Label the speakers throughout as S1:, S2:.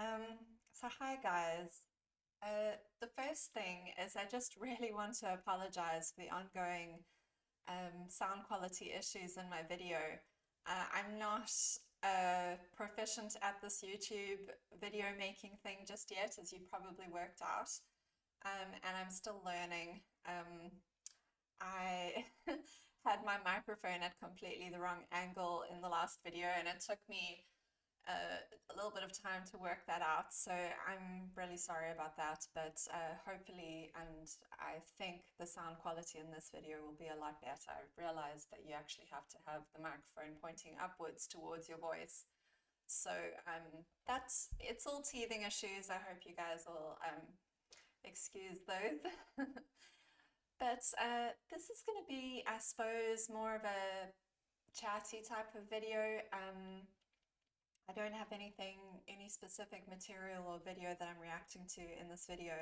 S1: So hi guys. The first thing is I just really want to apologize for the ongoing sound quality issues in my video. I'm not proficient at this YouTube video making thing just yet, as you probably worked out, and I'm still learning. I had my microphone at completely the wrong angle in the last video, and it took me a little bit of time to work that out. So I'm really sorry about that, but hopefully, and I think the sound quality in this video will be a lot better. I realized that you actually have to have the microphone pointing upwards towards your voice. So it's all teething issues. I hope you guys will excuse those. But this is going to be, I suppose, more of a chatty type of video. I don't have any specific material or video that I'm reacting to in this video.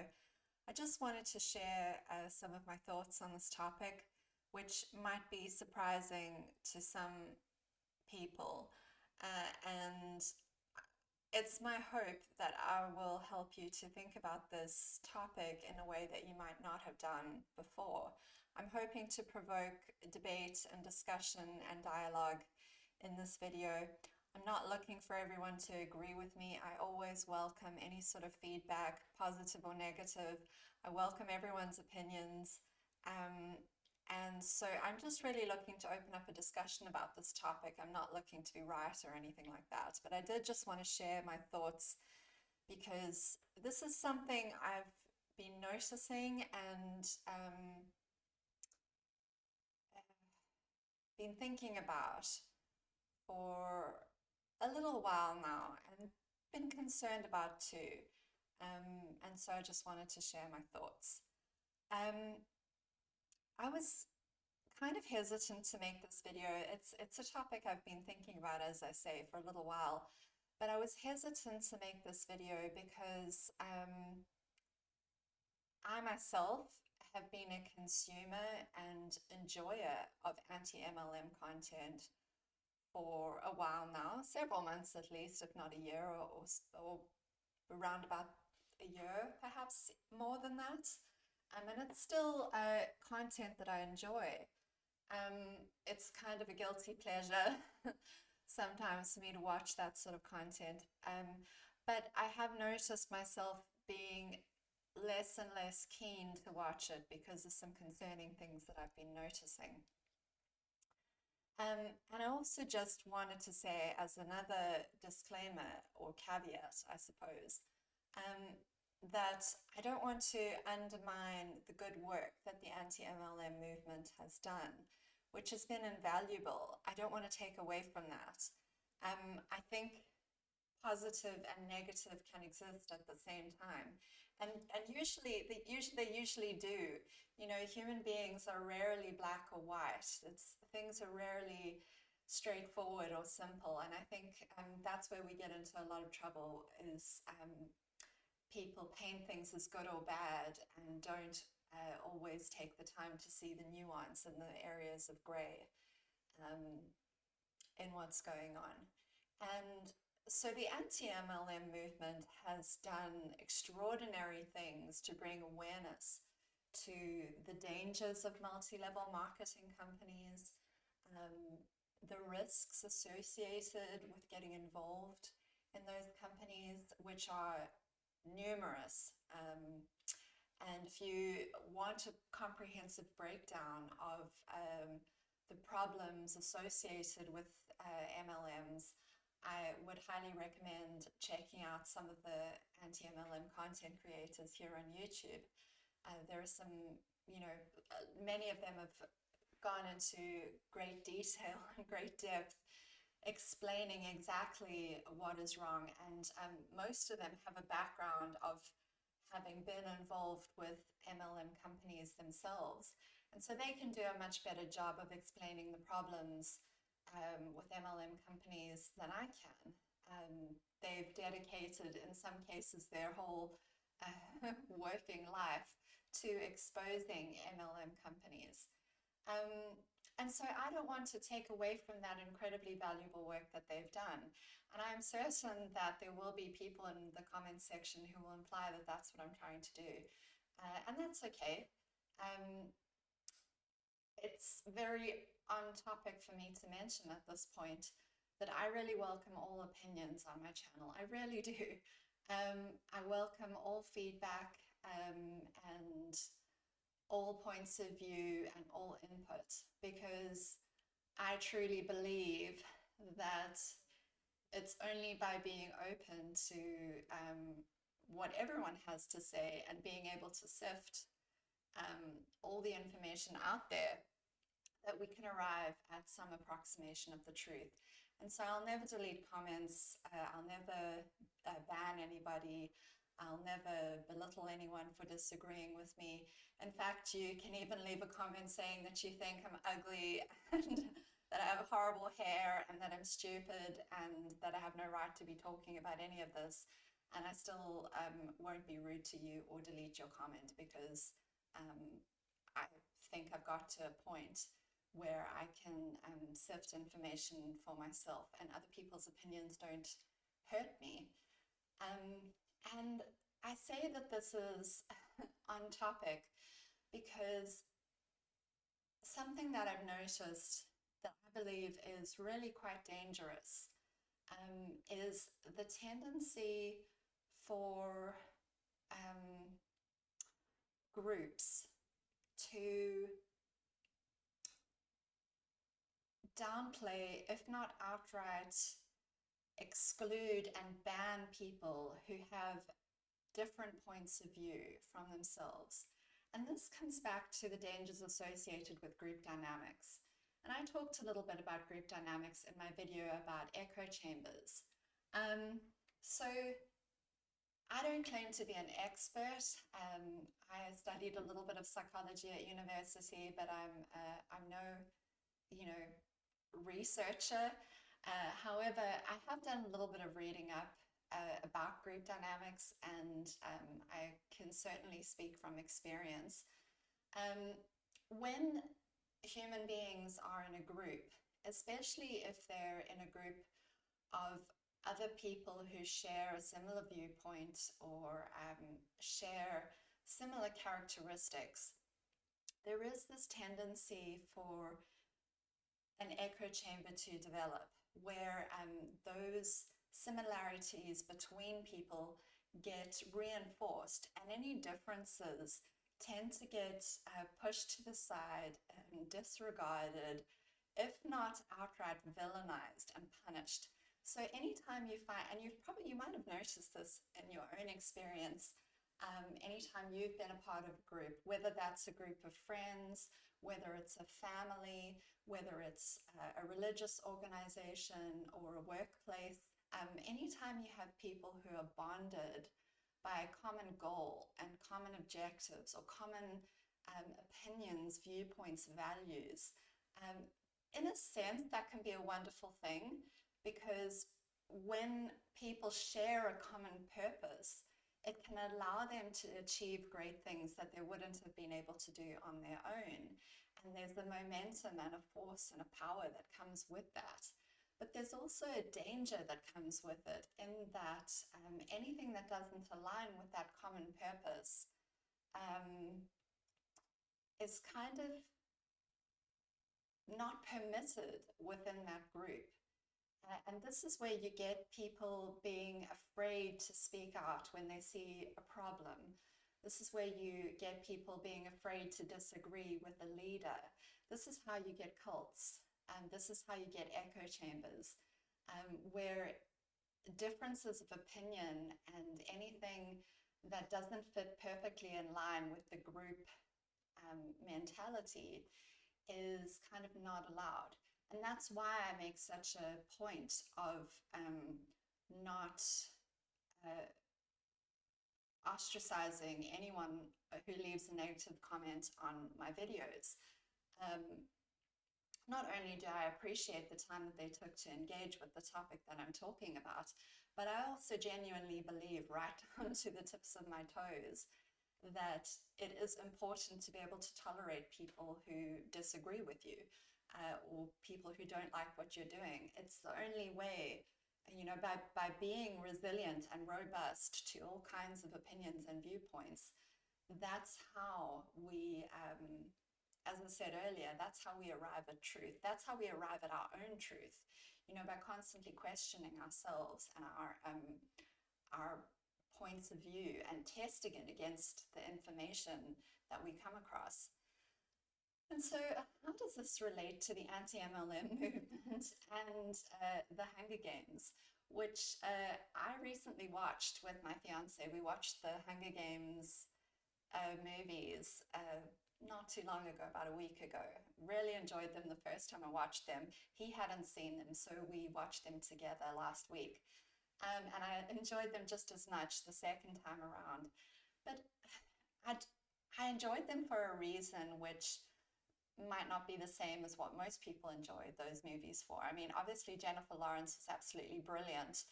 S1: I just wanted to share some of my thoughts on this topic, which might be surprising to some people. And it's my hope that I will help you to think about this topic in a way that you might not have done before. I'm hoping to provoke debate and discussion and dialogue in this video. I'm not looking for everyone to agree with me. I always welcome any sort of feedback, positive or negative. I welcome everyone's opinions. And so I'm just really looking to open up a discussion about this topic. I'm not looking to be right or anything like that, but I did just want to share my thoughts because this is something I've been noticing and been thinking about for a little while now and been concerned about too. And so I just wanted to share my thoughts. I was kind of hesitant to make this video. It's a topic I've been thinking about, as I say, for a little while, but I was hesitant to make this video because I myself have been a consumer and enjoyer of anti-MLM content for a while now, several months at least, if not a year, or around about a year, perhaps more than that. And it's still content that I enjoy. It's kind of a guilty pleasure sometimes for me to watch that sort of content. But I have noticed myself being less and less keen to watch it because of some concerning things that I've been noticing. And I also just wanted to say, as another disclaimer or caveat, I suppose, that I don't want to undermine the good work that the anti-MLM movement has done, which has been invaluable. I don't want to take away from that. I think positive and negative can exist at the same time. And usually they usually do. You know, human beings are rarely black or white. Things are rarely straightforward or simple. And I think that's where we get into a lot of trouble is people paint things as good or bad and don't always take the time to see the nuance and the areas of gray in what's going on. And so the anti-MLM movement has done extraordinary things to bring awareness to the dangers of multi-level marketing companies, the risks associated with getting involved in those companies, which are numerous. And if you want a comprehensive breakdown of the problems associated with MLMs, I would highly recommend checking out some of the anti-MLM content creators here on YouTube. There are some, many of them have gone into great detail and great depth explaining exactly what is wrong. And most of them have a background of having been involved with MLM companies themselves. And so they can do a much better job of explaining the problems with MLM companies than I can. They've dedicated, in some cases, their whole working life to exposing MLM companies. And so I don't want to take away from that incredibly valuable work that they've done. And I'm certain that there will be people in the comments section who will imply that that's what I'm trying to do. And that's okay. Um, it's very on topic for me to mention at this point that I really welcome all opinions on my channel. I really do. I welcome all feedback and all points of view and all input, because I truly believe that it's only by being open to what everyone has to say and being able to sift all the information out there that we can arrive at some approximation of the truth. And so I'll never delete comments, I'll never ban anybody, I'll never belittle anyone for disagreeing with me. In fact, you can even leave a comment saying that you think I'm ugly and that I have horrible hair and that I'm stupid and that I have no right to be talking about any of this. And I still won't be rude to you or delete your comment, because I think I've got to a point where I can sift information for myself, and other people's opinions don't hurt me. And I say that this is on topic because something that I've noticed that I believe is really quite dangerous is the tendency for groups to downplay, if not outright exclude and ban people who have different points of view from themselves. And this comes back to the dangers associated with group dynamics. And I talked a little bit about group dynamics in my video about echo chambers. So I don't claim to be an expert. I studied a little bit of psychology at university, but I'm no, researcher. However, I have done a little bit of reading up about group dynamics, and I can certainly speak from experience. When human beings are in a group, especially if they're in a group of other people who share a similar viewpoint or share similar characteristics, there is this tendency for an echo chamber to develop, where those similarities between people get reinforced, and any differences tend to get pushed to the side and disregarded, if not outright villainized and punished. So anytime you find, and you might have noticed this in your own experience, anytime you've been a part of a group, whether that's a group of friends, whether it's a family, whether it's a religious organization or a workplace, anytime you have people who are bonded by a common goal and common objectives or common opinions, viewpoints, values, in a sense, that can be a wonderful thing, because when people share a common purpose, it can allow them to achieve great things that they wouldn't have been able to do on their own. And there's a momentum and a force and a power that comes with that. But there's also a danger that comes with it, in that anything that doesn't align with that common purpose is kind of not permitted within that group. And this is where you get people being afraid to speak out when they see a problem. This is where you get people being afraid to disagree with a leader. This is how you get cults, and this is how you get echo chambers, where differences of opinion and anything that doesn't fit perfectly in line with the group mentality is kind of not allowed. And that's why I make such a point of not ostracizing anyone who leaves a negative comment on my videos. Not only do I appreciate the time that they took to engage with the topic that I'm talking about, but I also genuinely believe, right down to the tips of my toes, that it is important to be able to tolerate people who disagree with you. or people who don't like what you're doing. It's the only way, by being resilient and robust to all kinds of opinions and viewpoints. That's how we, as I said earlier, that's how we arrive at truth. That's how we arrive at our own truth, by constantly questioning ourselves and our points of view and testing it against the information that we come across. And so, how does this relate to the anti-MLM movement and the Hunger Games, which I recently watched with my fiance? We watched the Hunger Games movies not too long ago, about a week ago. Really enjoyed them the first time I watched them. He hadn't seen them, so we watched them together last week. And I enjoyed them just as much the second time around. But I enjoyed them for a reason which might not be the same as what most people enjoy those movies for. I mean, obviously Jennifer Lawrence was absolutely brilliant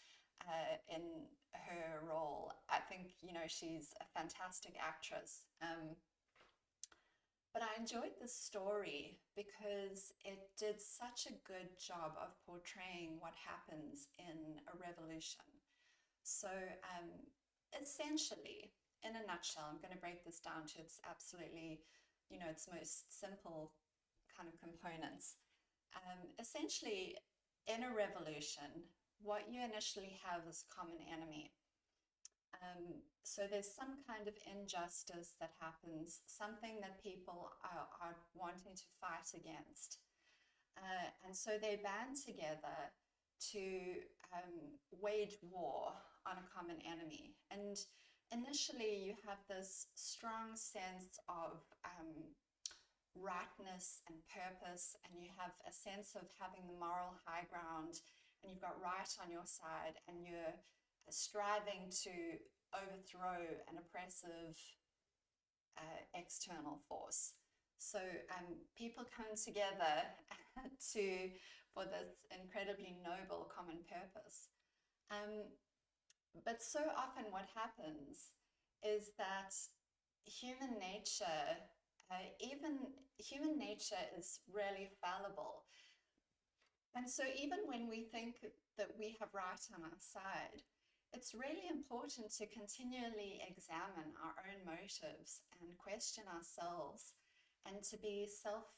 S1: in her role. I think, she's a fantastic actress. But I enjoyed the story because it did such a good job of portraying what happens in a revolution. So essentially, in a nutshell, I'm going to break this down to its absolutely, its most simple kind of components. Essentially, in a revolution, what you initially have is a common enemy. So there's some kind of injustice that happens, something that people are wanting to fight against. And so they band together to wage war on a common enemy. And initially you have this strong sense of rightness and purpose, and you have a sense of having the moral high ground, and you've got right on your side, and you're striving to overthrow an oppressive external force. So people come together for this incredibly noble common purpose. But so often what happens is that human nature, even human nature is really fallible. And so even when we think that we have right on our side, it's really important to continually examine our own motives and question ourselves, and to be self-aware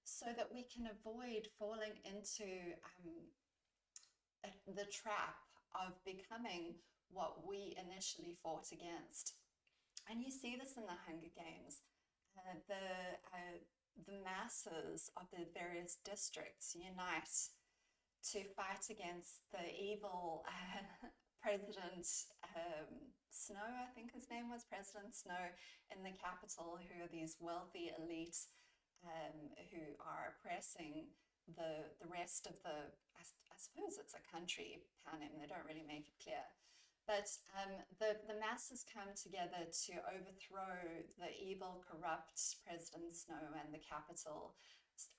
S1: so that we can avoid falling into the trap of becoming what we initially fought against. And you see this in the Hunger Games. The masses of the various districts unite to fight against the evil President Snow, I think his name was, President Snow, in the capital, who are these wealthy elite who are oppressing the rest of I suppose it's a country, Panem, they don't really make it clear. But the masses come together to overthrow the evil, corrupt President Snow and the capital,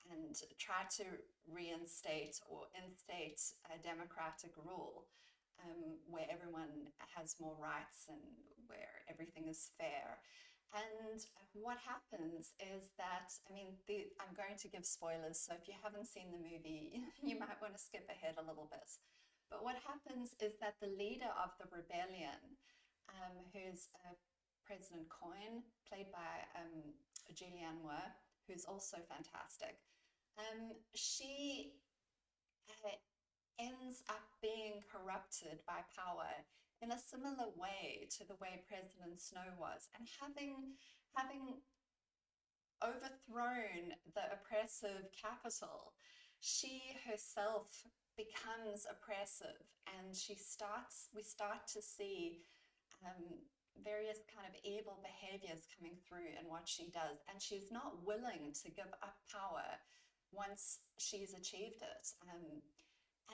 S1: and try to reinstate or instate a democratic rule where everyone has more rights and where everything is fair. And what happens is that, I mean, I'm going to give spoilers, so if you haven't seen the movie, you might want to skip ahead a little bit. But what happens is that the leader of the rebellion, who's President Coyne, played by Julianne Moore, who's also fantastic, she ends up being corrupted by power in a similar way to the way President Snow was, and having overthrown the oppressive capital, she herself becomes oppressive, and we start to see various kind of evil behaviors coming through in what she does, and she's not willing to give up power once she's achieved it.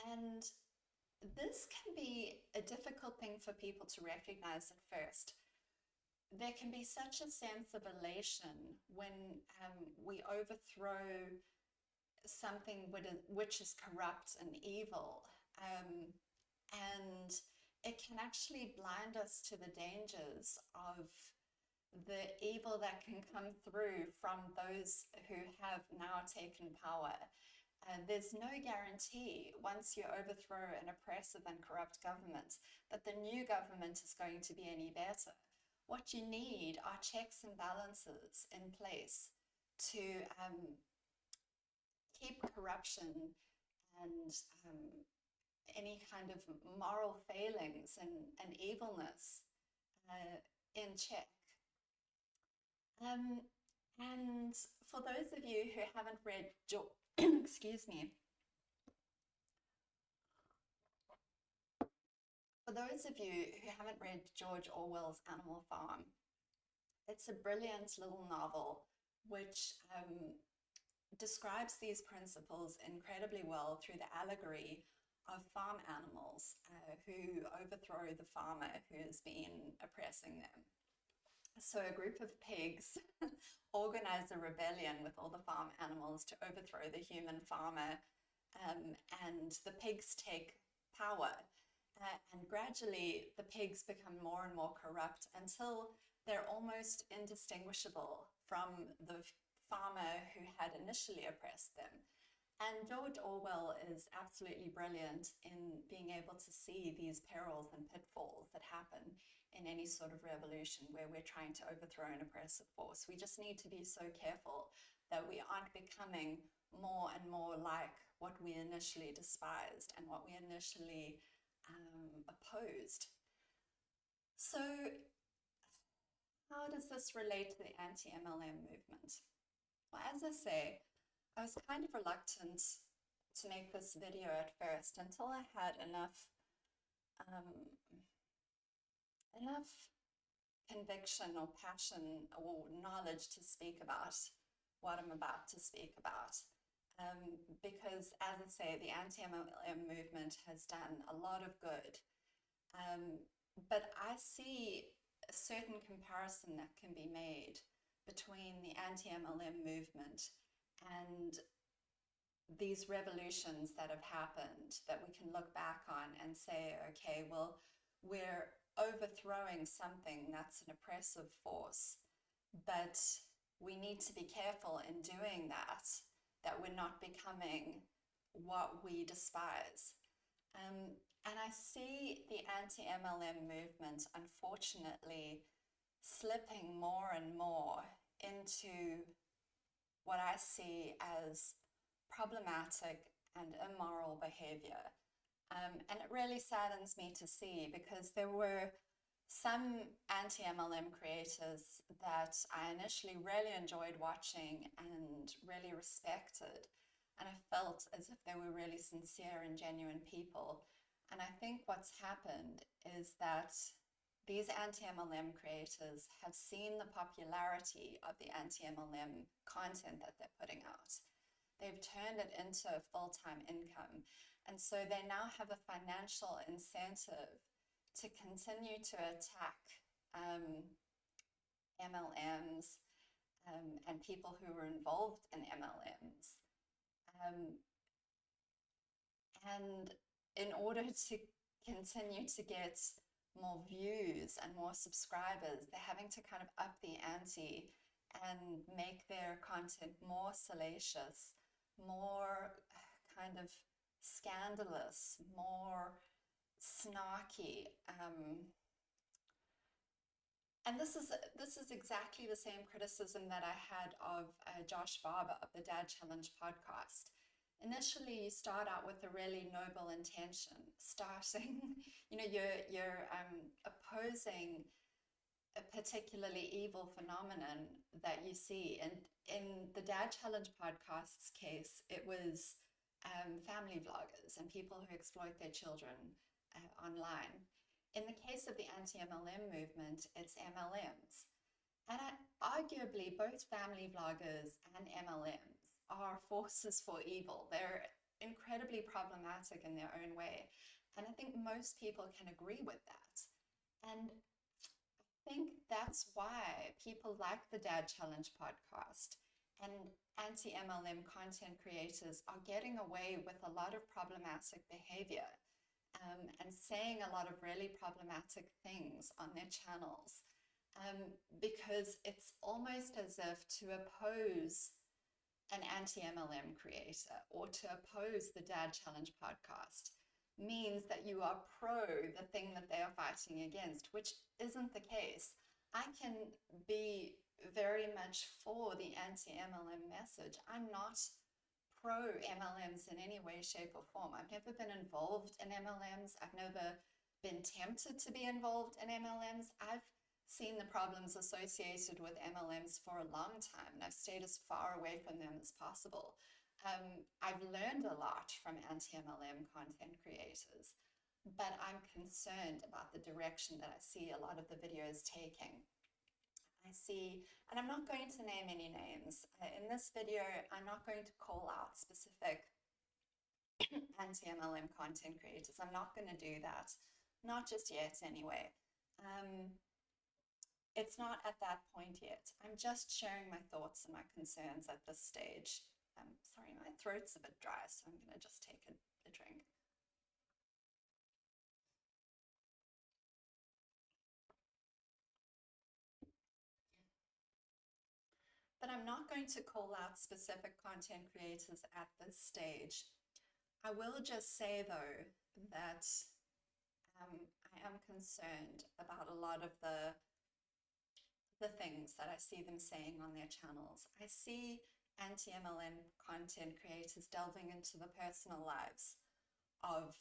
S1: And this can be a difficult thing for people to recognize at first. There can be such a sense of elation when we overthrow something which is corrupt and evil, and it can actually blind us to the dangers of the evil that can come through from those who have now taken power. There's no guarantee once you overthrow an oppressive and corrupt government that the new government is going to be any better. What you need are checks and balances in place to keep corruption and any kind of moral failings and evilness in check. And for those of you who haven't read excuse me. For those of you who haven't read George Orwell's Animal Farm, it's a brilliant little novel which describes these principles incredibly well through the allegory of farm animals who overthrow the farmer who has been oppressing them. So a group of pigs organize a rebellion with all the farm animals to overthrow the human farmer, and the pigs take power. And gradually the pigs become more and more corrupt until they're almost indistinguishable from the farmer who had initially oppressed them. And George Orwell is absolutely brilliant in being able to see these perils and pitfalls that happen in any sort of revolution where we're trying to overthrow an oppressive force. We just need to be so careful that we aren't becoming more and more like what we initially despised and what we initially opposed. So how does this relate to the anti-MLM movement? Well, as I say, I was kind of reluctant to make this video at first until I had enough conviction or passion or knowledge to speak about what I'm about to speak about. Because, as I say, the anti-MLM movement has done a lot of good. But I see a certain comparison that can be made between the anti-MLM movement and these revolutions that have happened that we can look back on and say, okay, well, we're overthrowing something that's an oppressive force, but we need to be careful in doing that we're not becoming what we despise. And I see the anti-MLM movement, unfortunately, slipping more and more into what I see as problematic and immoral behavior. And it really saddens me to see, because there were some anti-MLM creators that I initially really enjoyed watching and really respected. And I felt as if they were really sincere and genuine people. And I think what's happened is that these anti-MLM creators have seen the popularity of the anti-MLM content that they're putting out. They've turned it into a full-time income. And so they now have a financial incentive to continue to attack MLMs and people who were involved in MLMs. And in order to continue to get more views and more subscribers, they're having to kind of up the ante and make their content more salacious, more kind of scandalous, more snarky. And this is exactly the same criticism that I had of Josh Barber of the Dad Challenge podcast. Initially, you start out with a really noble intention, you're opposing a particularly evil phenomenon that you see. And in the Dad Challenge podcast's case, it was family vloggers and people who exploit their children online. In the case of the anti-MLM movement, it's MLMs. And arguably, both family vloggers and MLMs are forces for evil. They're incredibly problematic in their own way. And I think most people can agree with that. And I think that's why people like the Dad Challenge podcast and anti-MLM content creators are getting away with a lot of problematic behavior. And saying a lot of really problematic things on their channels. because it's almost as if to oppose an anti-MLM creator or to oppose the Dad Challenge podcast means that you are pro the thing that they are fighting against, which isn't the case. I can be very much for the anti-MLM message. I'm not pro MLMs in any way, shape, or form. I've never been involved in MLMs. I've never been tempted to be involved in MLMs. I've seen the problems associated with MLMs for a long time, and I've stayed as far away from them as possible. I've learned a lot from anti-MLM content creators, but I'm concerned about the direction that I see a lot of the videos taking. I see, and I'm not going to name any names. In this video, I'm not going to call out specific anti-MLM content creators. I'm not going to do that. Not just yet, anyway. It's not at that point yet. I'm just sharing my thoughts and my concerns at this stage. Sorry, my throat's a bit dry, so I'm going to just take a drink. But I'm not going to call out specific content creators at this stage. I will just say, though, that I am concerned about a lot of the things that I see them saying on their channels. I see anti-MLM content creators delving into the personal lives of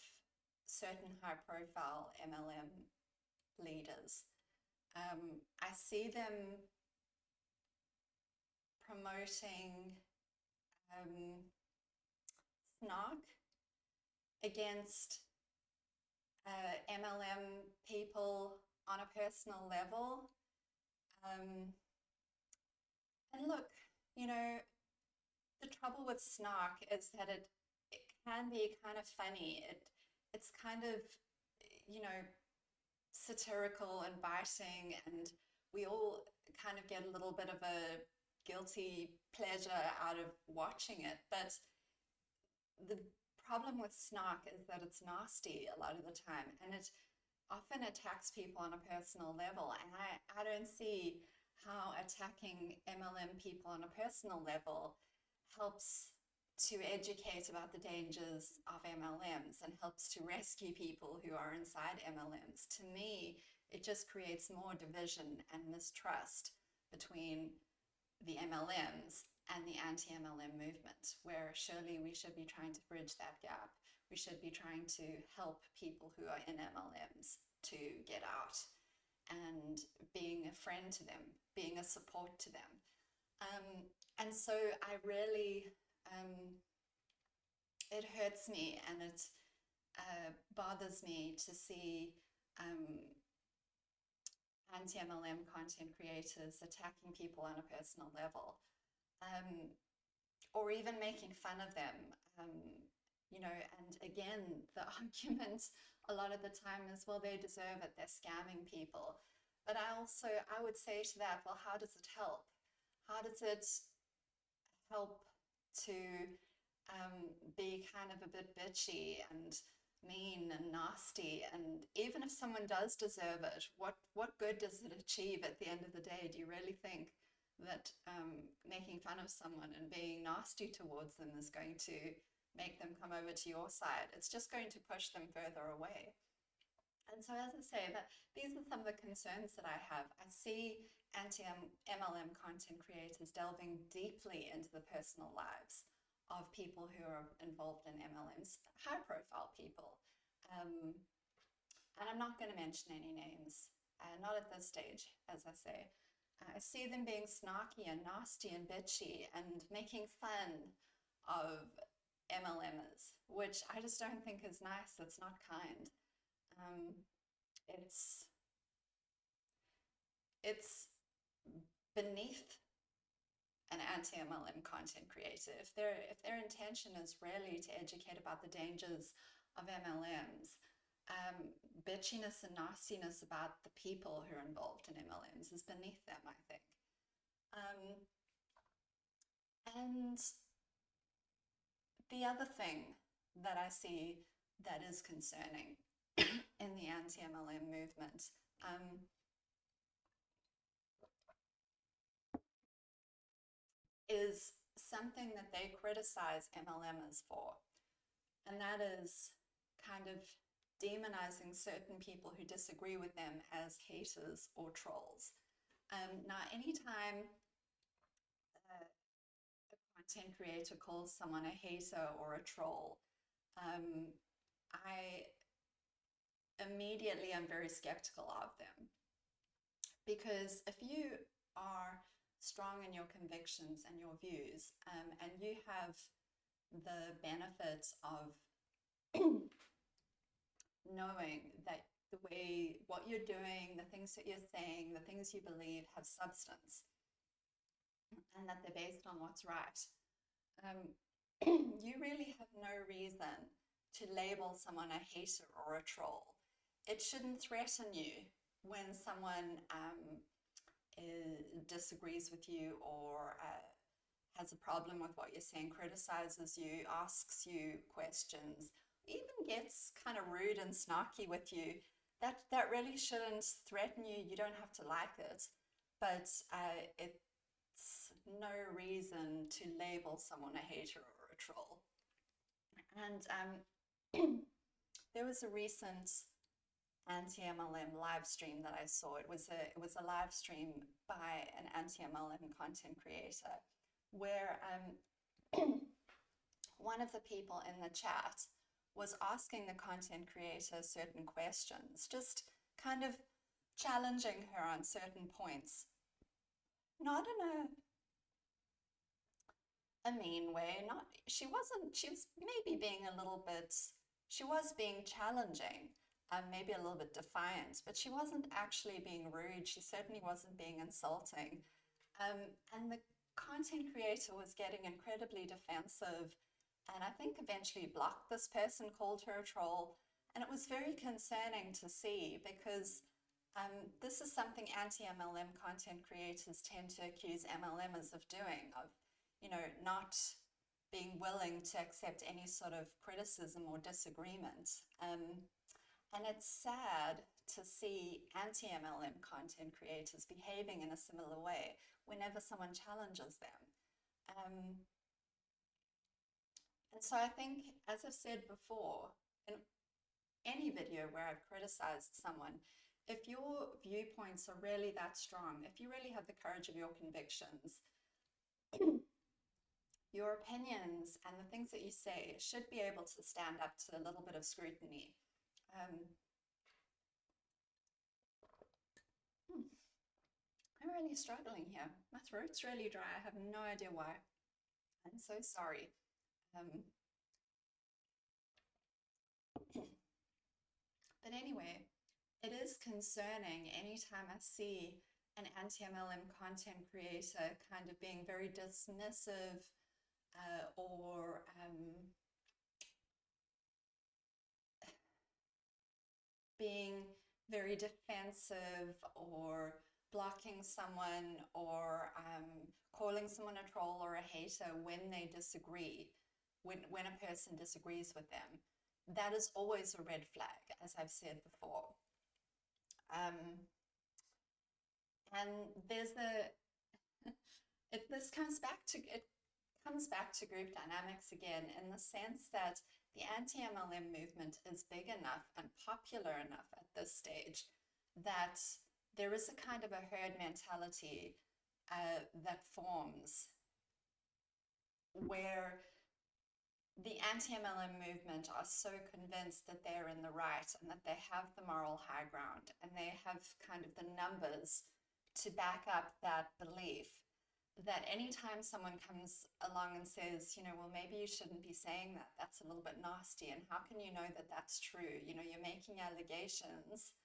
S1: certain high-profile MLM leaders. I see them promoting snark against MLM people on a personal level. And look, you know, the trouble with snark is that it can be kind of funny. It's kind of, you know, satirical and biting, and we all kind of get a little bit of a guilty pleasure out of watching it. But the problem with snark is that it's nasty a lot of the time, and it often attacks people on a personal level. And I don't see how attacking MLM people on a personal level helps to educate about the dangers of MLMs and helps to rescue people who are inside MLMs. To me, it just creates more division and mistrust between the MLMs and the anti-MLM movement, where surely we should be trying to bridge that gap. We should be trying to help people who are in MLMs to get out and being a friend to them, being a support to them. And so I really, it hurts me and it bothers me to see anti-MLM content creators attacking people on a personal level, or even making fun of them. You know, and again, the argument a lot of the time is, well, they deserve it, they're scamming people. But I would say to that, well, how does it help? How does it help to be kind of a bit bitchy and mean and nasty? And even if someone does deserve it, what good does it achieve at the end of the day? Do you really think that making fun of someone and being nasty towards them is going to make them come over to your side? It's just going to push them further away. And so, as I say, these are some of the concerns that I have. I see anti-MLM content creators delving deeply into the personal lives of people who are involved in MLMs, high-profile people. And I'm not going to mention any names, not at this stage, as I say. I see them being snarky and nasty and bitchy and making fun of MLMers, which I just don't think is nice. It's not kind. It's beneath an anti-MLM content creator. If their intention is really to educate about the dangers of MLMs, bitchiness and nastiness about the people who are involved in MLMs is beneath them, I think. And the other thing that I see that is concerning in the anti-MLM movement is something that they criticize MLMers for, and that is kind of demonizing certain people who disagree with them as haters or trolls. Now, anytime a content creator calls someone a hater or a troll, I immediately am very skeptical of them. Because if you are strong in your convictions and your views, and you have the benefit of knowing that the way what you're doing, the things that you're saying, the things you believe have substance, and that they're based on what's right, you really have no reason to label someone a hater or a troll. It shouldn't threaten you when someone disagrees with you, or has a problem with what you're saying, criticizes you, asks you questions, even gets kind of rude and snarky with you. That really shouldn't threaten you. You don't have to like it, but it's no reason to label someone a hater or a troll. And there was a recent anti-MLM live stream that I saw. It was a live stream by an anti-MLM content creator where one of the people in the chat was asking the content creator certain questions, just kind of challenging her on certain points, not in a mean way. Not she was maybe being a little bit, she was being challenging, maybe a little bit defiant, but she wasn't actually being rude. She certainly wasn't being insulting. And the content creator was getting incredibly defensive, and I think eventually blocked this person, called her a troll. And it was very concerning to see, because this is something anti-MLM content creators tend to accuse MLMers of doing, of, not being willing to accept any sort of criticism or disagreement. And it's sad to see anti-MLM content creators behaving in a similar way whenever someone challenges them. And so I think, as I've said before, in any video where I've criticized someone, if your viewpoints are really that strong, if you really have the courage of your convictions, your opinions and the things that you say should be able to stand up to a little bit of scrutiny. I'm really struggling here. My throat's really dry. I have no idea why. I'm so sorry. But anyway, it is concerning anytime I see an anti-MLM content creator kind of being very dismissive, or being very defensive, or blocking someone, or calling someone a troll or a hater when they disagree, when a person disagrees with them. That is always a red flag, as I've said before. And there's this comes back to group dynamics again, in the sense that the anti-MLM movement is big enough and popular enough at this stage that there is a kind of a herd mentality that forms, where the anti-MLM movement are so convinced that they're in the right and that they have the moral high ground, and they have kind of the numbers to back up that belief, that anytime someone comes along and says, well, maybe you shouldn't be saying that, that's a little bit nasty, and how can you know that that's true? You're making allegations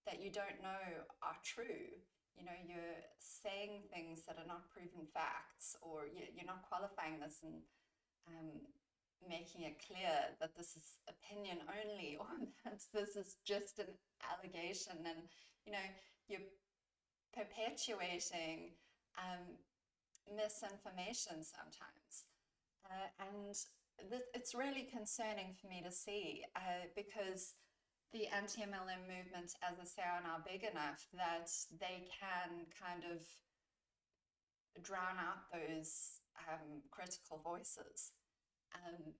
S1: that you don't know are true. You're saying things that are not proven facts, or you're not qualifying this and making it clear that this is opinion only, or that this is just an allegation, and you're perpetuating misinformation sometimes, and it's really concerning for me to see, because the anti-MLM movement, as I say, are now big enough that they can kind of drown out those critical voices. And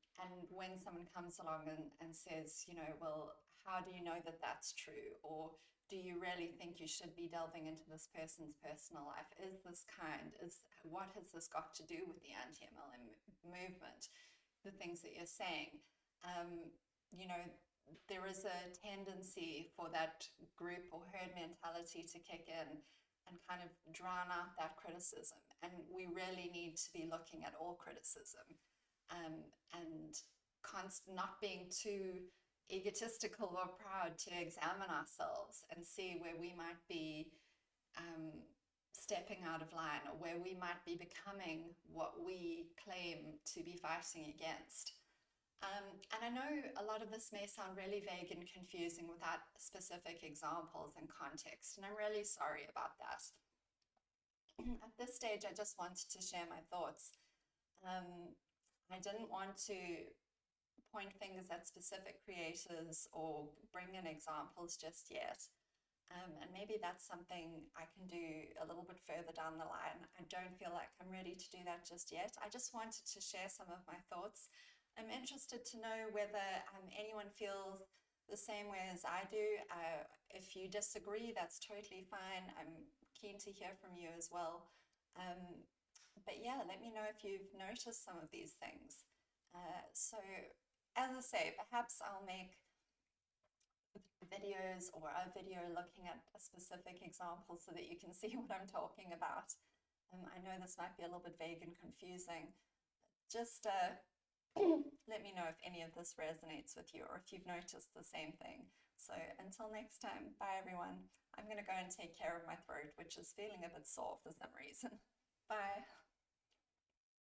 S1: when someone comes along and says, you know, well, how do you know that that's true? Or do you really think you should be delving into this person's personal life? Is this kind? What has this got to do with the anti-MLM movement? The things that you're saying, you know, there is a tendency for that group or herd mentality to kick in and kind of drown out that criticism. And we really need to be looking at all criticism, and not being too egotistical or proud to examine ourselves and see where we might be stepping out of line, or where we might be becoming what we claim to be fighting against. And I know a lot of this may sound really vague and confusing without specific examples and context, and I'm really sorry about that. At this stage, I just wanted to share my thoughts. I didn't want to point fingers at specific creators or bring in examples just yet. And maybe that's something I can do a little bit further down the line. I don't feel like I'm ready to do that just yet. I just wanted to share some of my thoughts. I'm interested to know whether anyone feels the same way as I do. If you disagree, that's totally fine. I'm keen to hear from you as well. But yeah, let me know if you've noticed some of these things. So as I say, perhaps I'll make videos or a video looking at a specific example so that you can see what I'm talking about. I know this might be a little bit vague and confusing. Just let me know if any of this resonates with you, or if you've noticed the same thing. So until next time, bye everyone. I'm going to go and take care of my throat, which is feeling a bit sore for some reason. Bye.